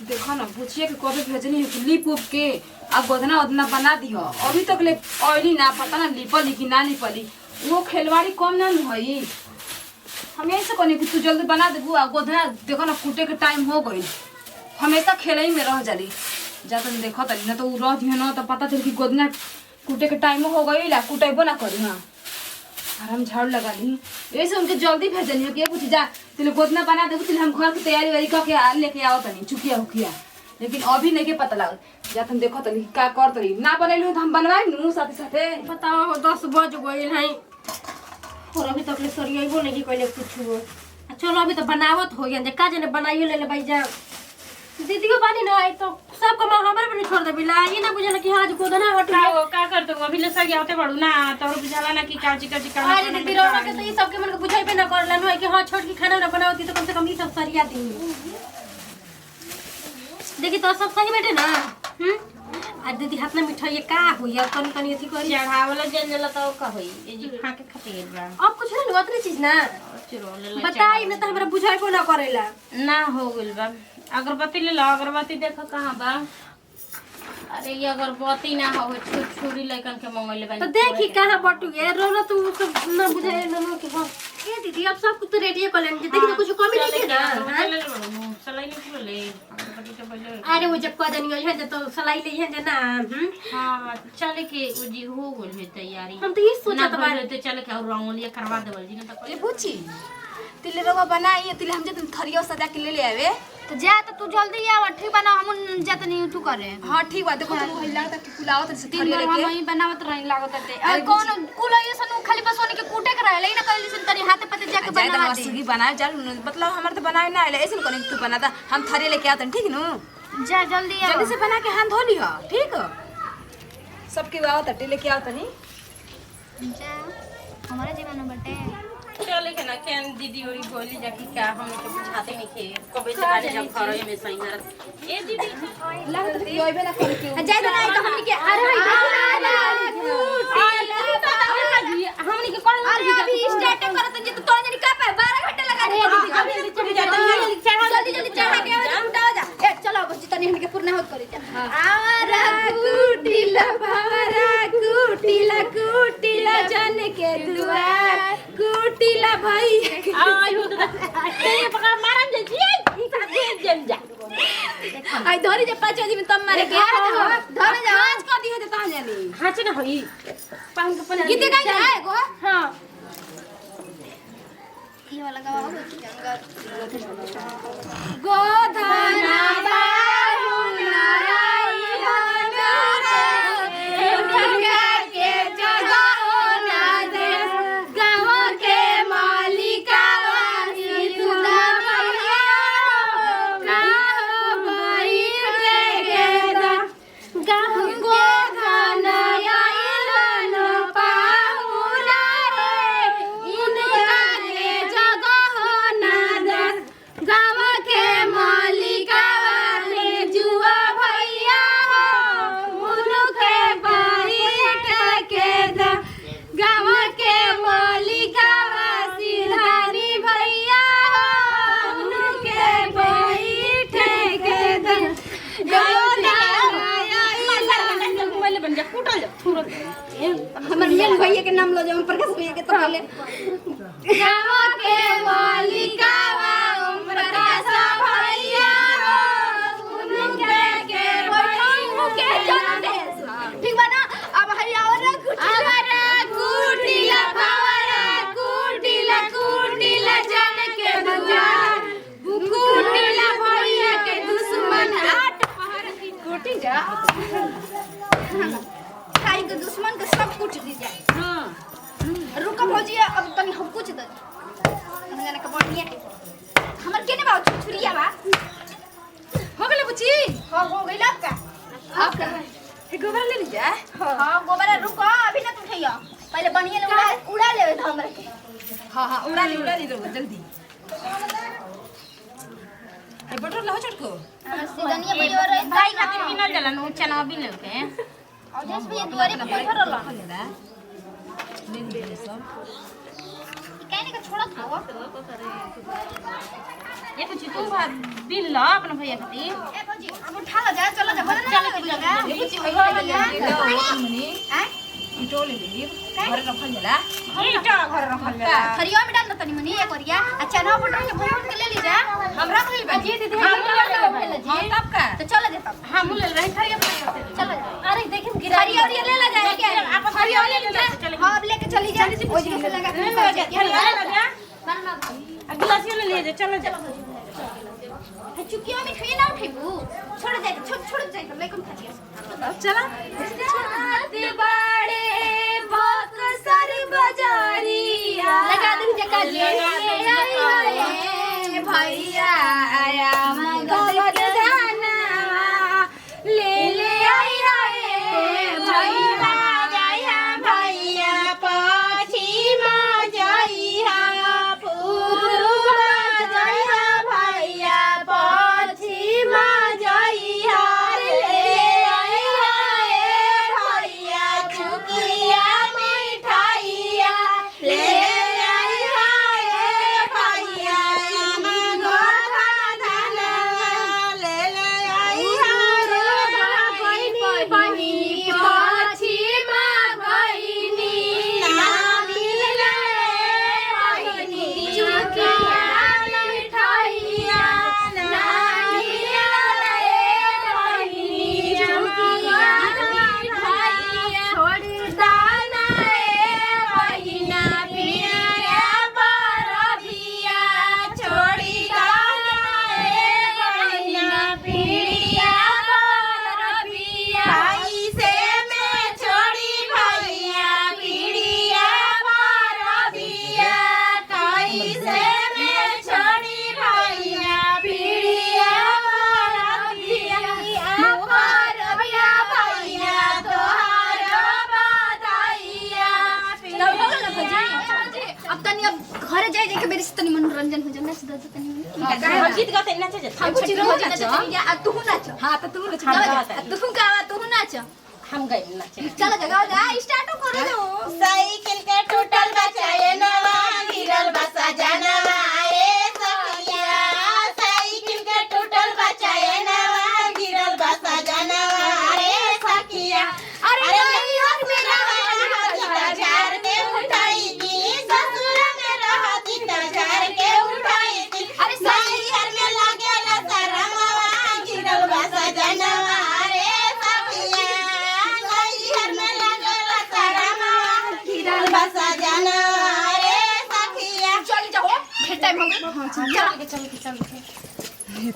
देखो ना पूछिए कि कभी भेजनी है लिप उप के अब गोदना उदना बना दी हो अभी तक ले ऑयली ना पता ना लिपली कि ना लिपली वो खेलवाड़ी कम ना हुई। हम यही से कहनी कि तू जल्दी बना देबू आ गोदना देखो ना कूटे के टाइम हो गई हमेशा खेले ही में रह जाली जा तुम देखो तनी ना तो उ रह दियो ना तो पता चल कि गोदना कूटे के टाइम हो गई ला कुटेबो ना करी। हाँ आराम झाड़ लगा ली यही से उनके जल्दी भेजनी हो कि पूछ जा तिल गोदना बना देबू तिल हम घर की तैयारी वारी करके लेके आओ तनी चुकिया हुकिया लेकिन अभी नहीं के पता लग जा तुम देखो तनी का कर तरी ना बनैलू तो हम बनवाई नु साथे साथे बताओ 10 बज गइल है और अभी तक ले सरियाइबो नहीं कइले कुछो। चलो अभी तो बनावत हो गया का जने बनाइयो ले भाई जा दीदी को पानी ना आई तो सब को हमरे पे छोड़ दे बिला ये ना बुझला कि आज गोदना हट का कर दो अभी ले सर आते बड़ू ना तो बुझाला ना कि काची काची का अरे दीदी रोना के तो ये सब के मन को बुझाई पे ना करला न कि हां छोट की खाना ना बनावती तो कम से कम ये सब सरिया दी देखी तो सब सही बैठे ना आज दीदी हाथ में मिठाई का हुई अब कनी कनी थी करी चढ़ावला जल तो का होई ए जी खा के खातिर बा अब कुछ नहीं उतनी चीज ना बताई ना तो हमरा बुझाई को ना करेला ना हो गइल बा अगरबत्ती ले लो अगरबत्ती देखो कहां बा। अरे ये अगरबत्ती ना हो छुरी लइकन के मंगले बा तो देखी कहां बटू ये रोना तू सब ना बुझाए ना कि हां ए दीदी अब सब कुछ तो रेडी कर लेंगे देखी तो कुछ कमी नहीं है ना ले लो सलाई नहीं ले अगरबत्ती तो पहले अरे वो जब कह देनी है तो सलाई ले है ना हां चले के ओ जी हो गइल है तैयारी हम तो ये सोचा तो बारे तो चले के और रंगोलिया करवा देवल जी ना तो ये पूछी तिले रवा बनाई तिले हम जे तुम थरिया सजा के ले ले आवे तो जा तो तू जल्दी आ ठीक बना हम जात नहीं तू करे। हां ठीक बा देखो तुम हिला तक फुलाओ त तीन बार हम ही बनावत रही लागत है और कौन कुल ये सनु खाली बस ओने के कूटे के रहले ना कहली सुन तनी हाथे पते जाके बना दे सुगी बनाए चल मतलब हमर तो बनाए ना आले ऐसे कोनी तू बनाता हम थरिया लेके आतन ठीक नु जा जल्दी आ जल्दी से बना के हाथ धो लियो ठीक सबके आओ तटे लेके आओ तनी जा हमारे जीवन में बटे चले के ना केन दीदी और बोली जाकी का हम तो बुझाते नहीं थे कबे से गाड़ी जब खरो में सही ना ए दीदी लागत कि ओइबे ना करे के जा तो नहीं तो हमनी के अरे हमनी के कौन अरे अभी स्टार्ट करत जे तो तोने का पे 12 घंटे लगा दे अभी चली जाता जल्दी जल्दी चढ़ा के उठाओ जा ए चलो बच्ची तनी हमनी के पूर्ण होत करे जा आरा कुटिला भावरा कुटिला जन के दुआर कुटिला भाई आई हो तो तेरे पकड़ मारम जे ई साथे जम जा आई धोरी जे 5 आदमी तम मारे के धोरे जा आज का दी हो ता जानी हां च ना होई पांग के पना गीत गाई जाए गो हां ये वाला गावा हो गोधना बाहु नाराई के जगह ना दे गाँव के मालिका वाली दुदा भैया का भाई के दा गाँव को खाना आइलन पाहुना रे इनका के जगह ना दे गाँव के मालिका वाली जुआ भैया उनके बैठ के दा गाँव के मालिका सिधारी भैया उनके बैठ के दा मोबाइल बन जा कूटल जा थुरत हमर लियन भैया के नाम लो जो प्रकाश भैया के तो पहले गाँव के मालिका ओम प्रकाश भैया उनके के बैठ के चलते ठीक बा ना अब हरिया और कुटिला भावरा कुटिला जन के दुआर कुटिला भैया के दुश्मन 8 पहर की कुटी जा खाई के दुश्मन के सब कुछ दी जाए हां रुको भौजी अब तनी हम कुछ दे अंगना के बढ़िया हमर केने बा छुरिया बा हो गेले बुची हां हो गइल आपका हे गोबर ले लीजा हां गोबर रुको अभी ना उठैया पहले बढ़िया उड़ा लेवे तो हमरा के हां उड़ा ली जल्दी ए बटर लो चटको सीधनिया भैया रे भाई खातिर भी ना जलन उ चना भी लेके और जस भैया दुआरे पे बैठल रहला ले ली सब कहने का छोड़त हो ये कुछ तू बिल ला अपना भैया खातिर। ए भौजी अब उठा लो जा चलो जा बोले ना लगा ये कुछ हो गया हैं इटोले ली घर रखल जाला ईटा घर रखल जाला। थरिया में डाल दो तनी मनी एक ओरिया अच्छा ना फोटो के फोन के ले ली जा हमरा रख ली बा जी दीदी हम जी तब का तो चलो दे तब हम ले रहे थरिया पे चलो अरे देखिम गिरा थरिया ओरिया ले ला जा क्या आप थरिया ले ले चल हां अब लेके चली जा ओई जगह से लगा थरिया गिलास ले ले जा चलो चलो चुकिया में खाई ना उठेबू छोड़ जाए छोड़ जाए तो लेकम थरिया चला दे बाड़े बहुत सारी बाजारिया लगा दूं जका ले भैया आया मगध दाना ले ले आई रे भैया जाया भैया पछिमा जाइहा पूर्वा जाइहा भैया पछिमा जाइहा ले आई रे भैया चुकिया मिठाइया ले आई रे भैया मगध दाना ले ले आई रे बहिनी पछिमा गइनी ना मिलले बहिनी चुकिया मिठाइया ना मिलले बहिनी चुकिया मिठाइया छोड़ दाना बहिना पिया बरबिया छोड़ी दाना बहिना पिया बरबिया ऐसे में छोड़ी भैया पिड़िया बरबिया कैसे में छोड़ी भैया पिड़िया बरबिया भैया तोहार बधाइया अब तनी अब घर जाए जाके मेरे से तनी मनोरंजन हो जाए नाच दो तनी हम गीत गाते नाचे जा हम कुछ हो जाए तू नाच हां तो तू ना तू गावा तू नाच हम गए नाचे। चलो जगह जा स्टार्ट करो दो साइकिल के टूटल बचाए नवा गिरल बसा जानवा ए सखिया साइकिल के टूटल बचाए नवा गिरल बसा जानवा ए सखिया अरे भाई हर मेरा हजार के उठाई थी ससुर में रहती हजार के उठाई थी अरे हर में लागेला शरमवा गिरल बसा जानवा ए सखिया हर में लागेला शरमवा गिरल बसा जानवा ए सखिया चल जाओ फिर टाइम हो गया चल के